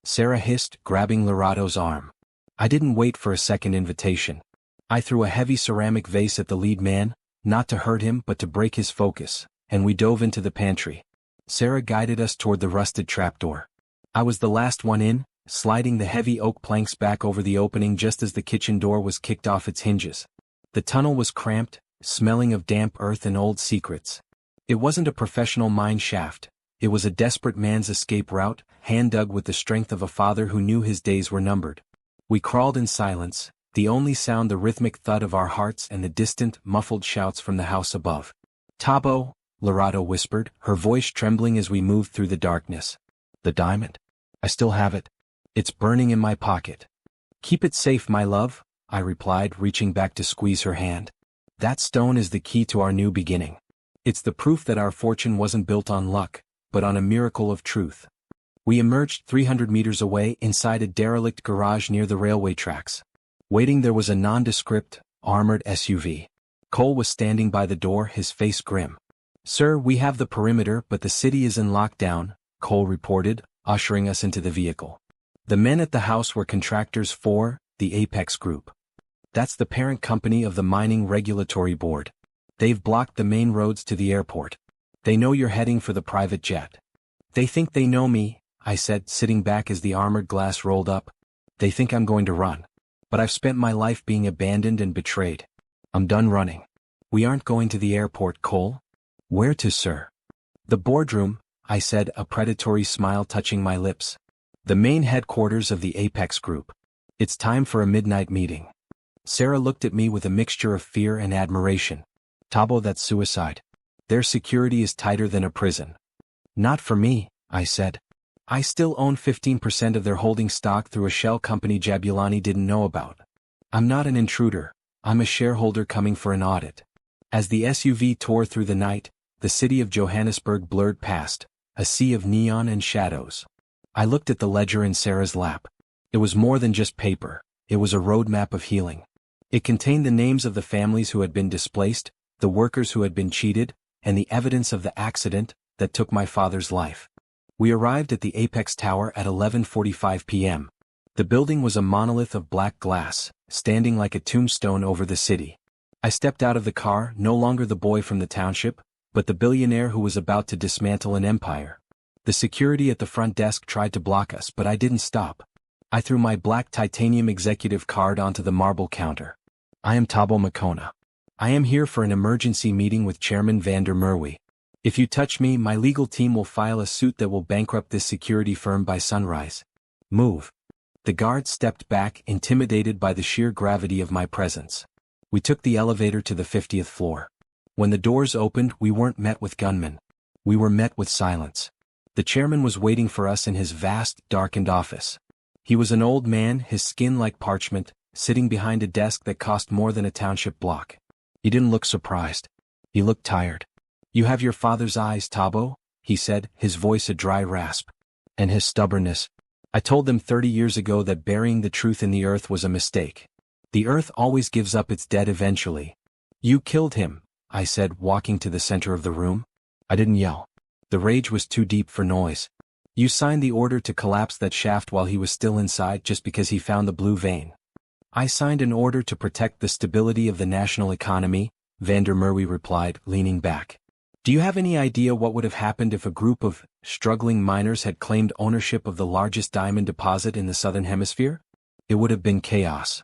Sarah hissed, grabbing Lerato's arm. I didn't wait for a second invitation. I threw a heavy ceramic vase at the lead man, not to hurt him but to break his focus, and we dove into the pantry. Sarah guided us toward the rusted trapdoor. I was the last one in, sliding the heavy oak planks back over the opening just as the kitchen door was kicked off its hinges. The tunnel was cramped, smelling of damp earth and old secrets. It wasn't a professional mine shaft. It was a desperate man's escape route, hand-dug with the strength of a father who knew his days were numbered. We crawled in silence, the only sound the rhythmic thud of our hearts and the distant, muffled shouts from the house above. "Thabo," Lerato whispered, her voice trembling as we moved through the darkness. "The diamond? I still have it. It's burning in my pocket." "Keep it safe, my love," I replied, reaching back to squeeze her hand. "That stone is the key to our new beginning. It's the proof that our fortune wasn't built on luck, but on a miracle of truth." We emerged 300 meters away inside a derelict garage near the railway tracks. Waiting there was a nondescript, armored SUV. Cole was standing by the door, his face grim. "Sir, we have the perimeter, but the city is in lockdown," Cole reported, ushering us into the vehicle. The men at the house were contractors for the Apex Group. That's the parent company of the Mining Regulatory Board. They've blocked the main roads to the airport. They know you're heading for the private jet. "They think they know me," I said, sitting back as the armored glass rolled up. "They think I'm going to run. But I've spent my life being abandoned and betrayed. I'm done running." "We aren't going to the airport, Cole." "Where to, sir?" "The boardroom," I said, a predatory smile touching my lips. "The main headquarters of the Apex Group. It's time for a midnight meeting." Sarah looked at me with a mixture of fear and admiration. "Thabo, that's suicide. Their security is tighter than a prison." "Not for me," I said. "I still own 15% of their holding stock through a shell company Jabulani didn't know about. I'm not an intruder, I'm a shareholder coming for an audit." As the SUV tore through the night, the city of Johannesburg blurred past, a sea of neon and shadows. I looked at the ledger in Sarah's lap. It was more than just paper, it was a roadmap of healing. It contained the names of the families who had been displaced, the workers who had been cheated, and the evidence of the accident that took my father's life. We arrived at the Apex Tower at 11:45 p.m. The building was a monolith of black glass, standing like a tombstone over the city. I stepped out of the car, no longer the boy from the township, but the billionaire who was about to dismantle an empire. The security at the front desk tried to block us, but I didn't stop. I threw my black titanium executive card onto the marble counter. "I am Thabo Mokoena. I am here for an emergency meeting with Chairman van der Merwe. If you touch me, my legal team will file a suit that will bankrupt this security firm by sunrise. Move." The guard stepped back, intimidated by the sheer gravity of my presence. We took the elevator to the 50th floor. When the doors opened, we weren't met with gunmen. We were met with silence. The chairman was waiting for us in his vast, darkened office. He was an old man, his skin like parchment, sitting behind a desk that cost more than a township block. He didn't look surprised. He looked tired. "You have your father's eyes, Thabo," he said, his voice a dry rasp. "And his stubbornness. I told them 30 years ago that burying the truth in the earth was a mistake. The earth always gives up its dead eventually." "You killed him," I said, walking to the center of the room. I didn't yell. The rage was too deep for noise. "You signed the order to collapse that shaft while he was still inside just because he found the blue vein." "I signed an order to protect the stability of the national economy," van der Merwe replied, leaning back. "Do you have any idea what would have happened if a group of struggling miners had claimed ownership of the largest diamond deposit in the southern hemisphere? It would have been chaos.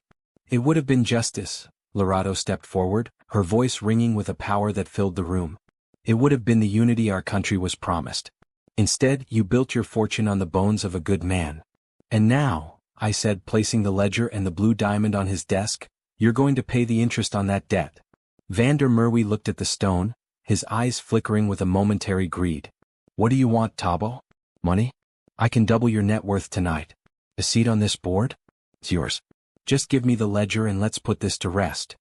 It would have been justice." Lerato stepped forward, her voice ringing with a power that filled the room. "It would have been the unity our country was promised. Instead, you built your fortune on the bones of a good man. And now," I said, placing the ledger and the blue diamond on his desk, "you're going to pay the interest on that debt." Van der Merwe looked at the stone, his eyes flickering with a momentary greed. "What do you want, Thabo? Money? I can double your net worth tonight. A seat on this board? It's yours. Just give me the ledger and let's put this to rest."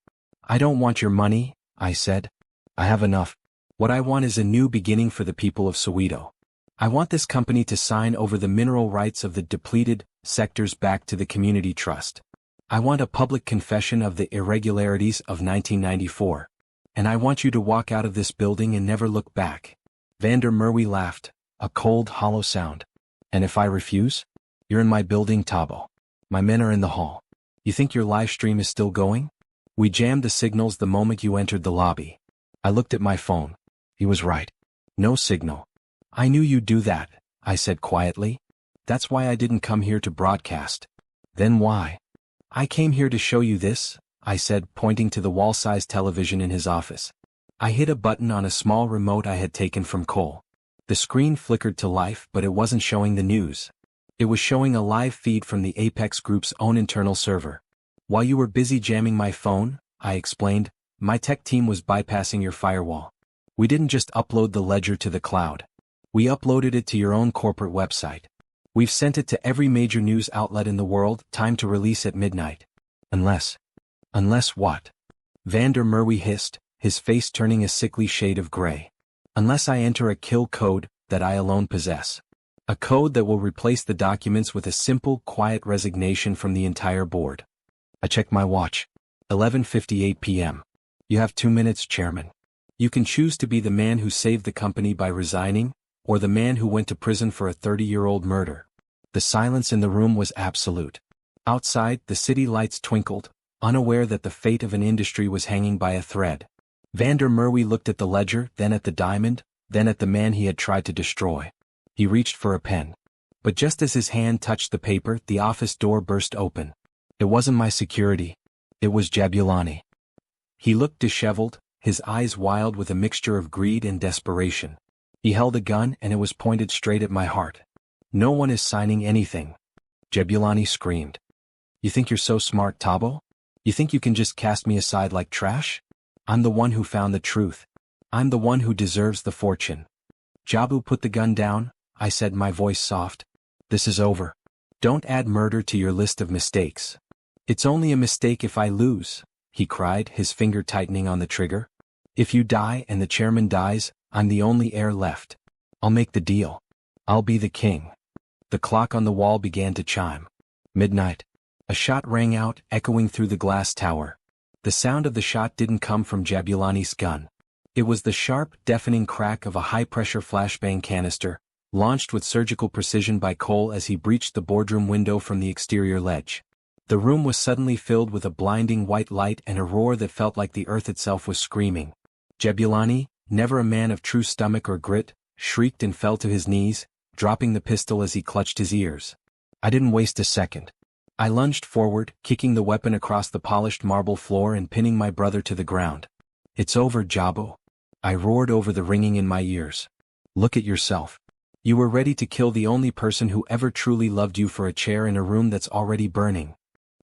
"I don't want your money," I said. "I have enough. What I want is a new beginning for the people of Soweto. I want this company to sign over the mineral rights of the depleted sectors back to the community trust. I want a public confession of the irregularities of 1994. And I want you to walk out of this building and never look back." Van der Merwe laughed, a cold, hollow sound. "And if I refuse? You're in my building, Thabo. My men are in the hall. You think your live stream is still going? We jammed the signals the moment you entered the lobby." I looked at my phone. He was right. No signal. "I knew you'd do that," I said quietly. That's why I didn't come here to broadcast. Then why? I came here to show you this, I said, pointing to the wall-sized television in his office. I hit a button on a small remote I had taken from Cole. The screen flickered to life, but it wasn't showing the news. It was showing a live feed from the Apex Group's own internal server. While you were busy jamming my phone, I explained, my tech team was bypassing your firewall. We didn't just upload the ledger to the cloud. We uploaded it to your own corporate website. We've sent it to every major news outlet in the world, time to release at midnight. Unless what? Vander Merwe hissed, his face turning a sickly shade of gray. Unless I enter a kill code that I alone possess. A code that will replace the documents with a simple, quiet resignation from the entire board. I checked my watch. 11:58 p.m. You have 2 minutes, Chairman. You can choose to be the man who saved the company by resigning, or the man who went to prison for a 30-year-old murder. The silence in the room was absolute. Outside, the city lights twinkled, unaware that the fate of an industry was hanging by a thread. Vander Merwe looked at the ledger, then at the diamond, then at the man he had tried to destroy. He reached for a pen. But just as his hand touched the paper, the office door burst open. It wasn't my security. It was Jabulani. He looked disheveled, his eyes wild with a mixture of greed and desperation. He held a gun and it was pointed straight at my heart. No one is signing anything. Jabulani screamed. You think you're so smart, Thabo? You think you can just cast me aside like trash? I'm the one who found the truth. I'm the one who deserves the fortune. Jabu put the gun down, I said, my voice soft. This is over. Don't add murder to your list of mistakes. It's only a mistake if I lose, he cried, his finger tightening on the trigger. If you die and the chairman dies, I'm the only heir left. I'll make the deal. I'll be the king. The clock on the wall began to chime. Midnight. A shot rang out, echoing through the glass tower. The sound of the shot didn't come from Jabulani's gun. It was the sharp, deafening crack of a high-pressure flashbang canister, launched with surgical precision by Cole as he breached the boardroom window from the exterior ledge. The room was suddenly filled with a blinding white light and a roar that felt like the earth itself was screaming. Jabulani, never a man of true stomach or grit, shrieked and fell to his knees, dropping the pistol as he clutched his ears. I didn't waste a second. I lunged forward, kicking the weapon across the polished marble floor and pinning my brother to the ground. It's over, Jabu. I roared over the ringing in my ears. Look at yourself. You were ready to kill the only person who ever truly loved you for a chair in a room that's already burning.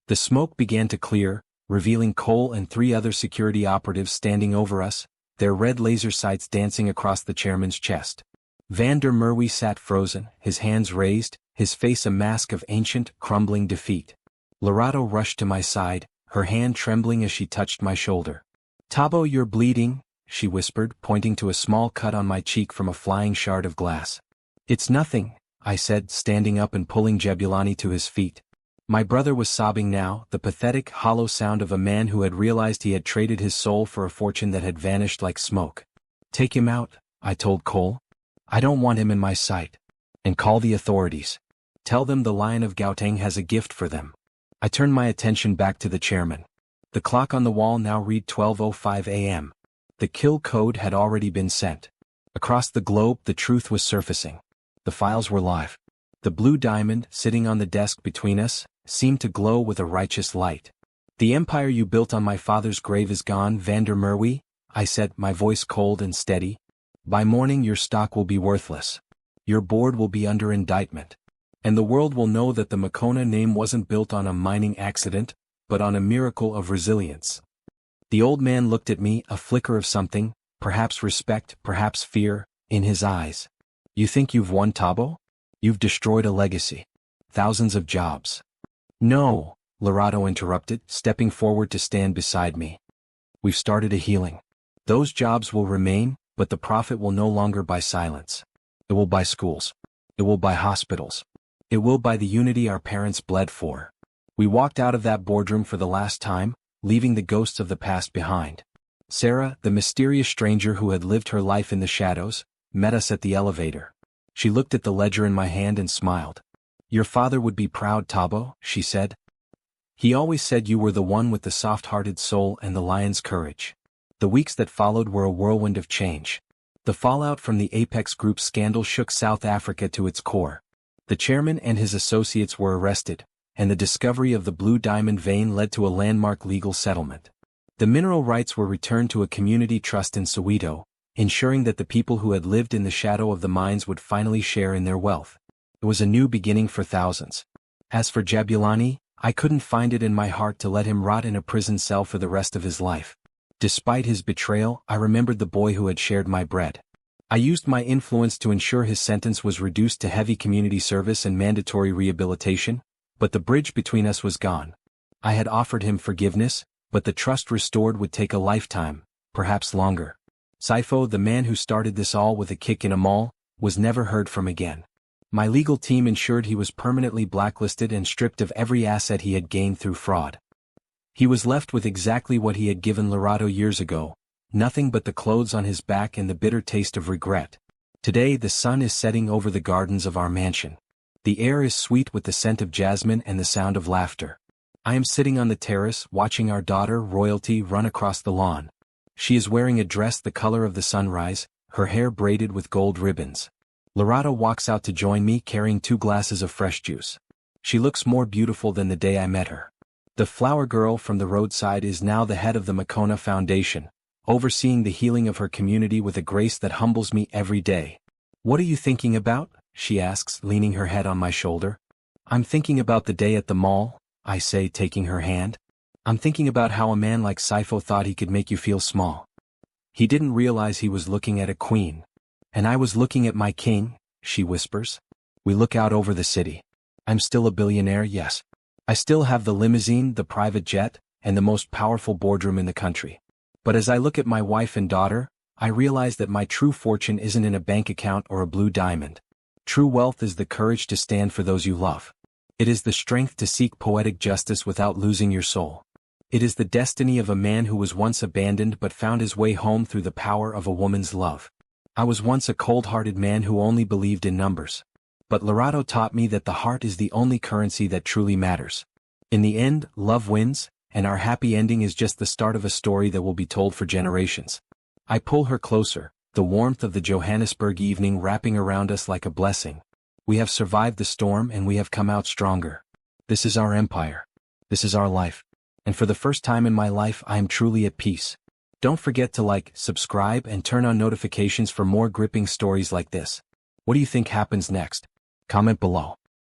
The smoke began to clear, revealing Cole and 3 other security operatives standing over us, their red laser sights dancing across the chairman's chest. Vander Merwe sat frozen, his hands raised, his face a mask of ancient, crumbling defeat. Lerato rushed to my side, her hand trembling as she touched my shoulder. Thabo, you're bleeding, she whispered, pointing to a small cut on my cheek from a flying shard of glass. It's nothing, I said, standing up and pulling Jabulani to his feet. My brother was sobbing now, the pathetic, hollow sound of a man who had realized he had traded his soul for a fortune that had vanished like smoke. Take him out, I told Cole. I don't want him in my sight. And call the authorities. Tell them the Lion of Gauteng has a gift for them. I turned my attention back to the chairman. The clock on the wall now read 12:05 a.m. The kill code had already been sent. Across the globe, the truth was surfacing. The files were live. The blue diamond, sitting on the desk between us, seemed to glow with a righteous light. The empire you built on my father's grave is gone, Vander Merwe, I said, my voice cold and steady. By morning your stock will be worthless. Your board will be under indictment. And the world will know that the Mokoena name wasn't built on a mining accident, but on a miracle of resilience. The old man looked at me, a flicker of something, perhaps respect, perhaps fear, in his eyes. You think you've won, Thabo? You've destroyed a legacy. Thousands of jobs. No, Lerato interrupted, stepping forward to stand beside me. We've started a healing. Those jobs will remain, but the profit will no longer buy silence. It will buy schools. It will buy hospitals. It will buy the unity our parents bled for. We walked out of that boardroom for the last time, leaving the ghosts of the past behind. Sarah, the mysterious stranger who had lived her life in the shadows, met us at the elevator. She looked at the ledger in my hand and smiled. Your father would be proud, Thabo, she said. He always said you were the one with the soft-hearted soul and the lion's courage. The weeks that followed were a whirlwind of change. The fallout from the Apex Group scandal shook South Africa to its core. The chairman and his associates were arrested, and the discovery of the blue diamond vein led to a landmark legal settlement. The mineral rights were returned to a community trust in Soweto, ensuring that the people who had lived in the shadow of the mines would finally share in their wealth. It was a new beginning for thousands. As for Jabulani, I couldn't find it in my heart to let him rot in a prison cell for the rest of his life. Despite his betrayal, I remembered the boy who had shared my bread. I used my influence to ensure his sentence was reduced to heavy community service and mandatory rehabilitation, but the bridge between us was gone. I had offered him forgiveness, but the trust restored would take a lifetime, perhaps longer. Sipho, the man who started this all with a kick in a mall, was never heard from again. My legal team ensured he was permanently blacklisted and stripped of every asset he had gained through fraud. He was left with exactly what he had given Lerato years ago, nothing but the clothes on his back and the bitter taste of regret. Today the sun is setting over the gardens of our mansion. The air is sweet with the scent of jasmine and the sound of laughter. I am sitting on the terrace watching our daughter Royalty run across the lawn. She is wearing a dress the color of the sunrise, her hair braided with gold ribbons. Lerato walks out to join me carrying 2 glasses of fresh juice. She looks more beautiful than the day I met her. The flower girl from the roadside is now the head of the Mokoena Foundation, overseeing the healing of her community with a grace that humbles me every day. "What are you thinking about?" she asks, leaning her head on my shoulder. "I'm thinking about the day at the mall," I say, taking her hand. "I'm thinking about how a man like Sipho thought he could make you feel small. He didn't realize he was looking at a queen. And I was looking at my king," she whispers. We look out over the city. I'm still a billionaire, yes. I still have the limousine, the private jet, and the most powerful boardroom in the country. But as I look at my wife and daughter, I realize that my true fortune isn't in a bank account or a blue diamond. True wealth is the courage to stand for those you love. It is the strength to seek poetic justice without losing your soul. It is the destiny of a man who was once abandoned but found his way home through the power of a woman's love. I was once a cold-hearted man who only believed in numbers. But Lerato taught me that the heart is the only currency that truly matters. In the end, love wins, and our happy ending is just the start of a story that will be told for generations. I pull her closer, the warmth of the Johannesburg evening wrapping around us like a blessing. We have survived the storm and we have come out stronger. This is our empire. This is our life. And for the first time in my life I am truly at peace. Don't forget to like, subscribe, and turn on notifications for more gripping stories like this. What do you think happens next? Comment below.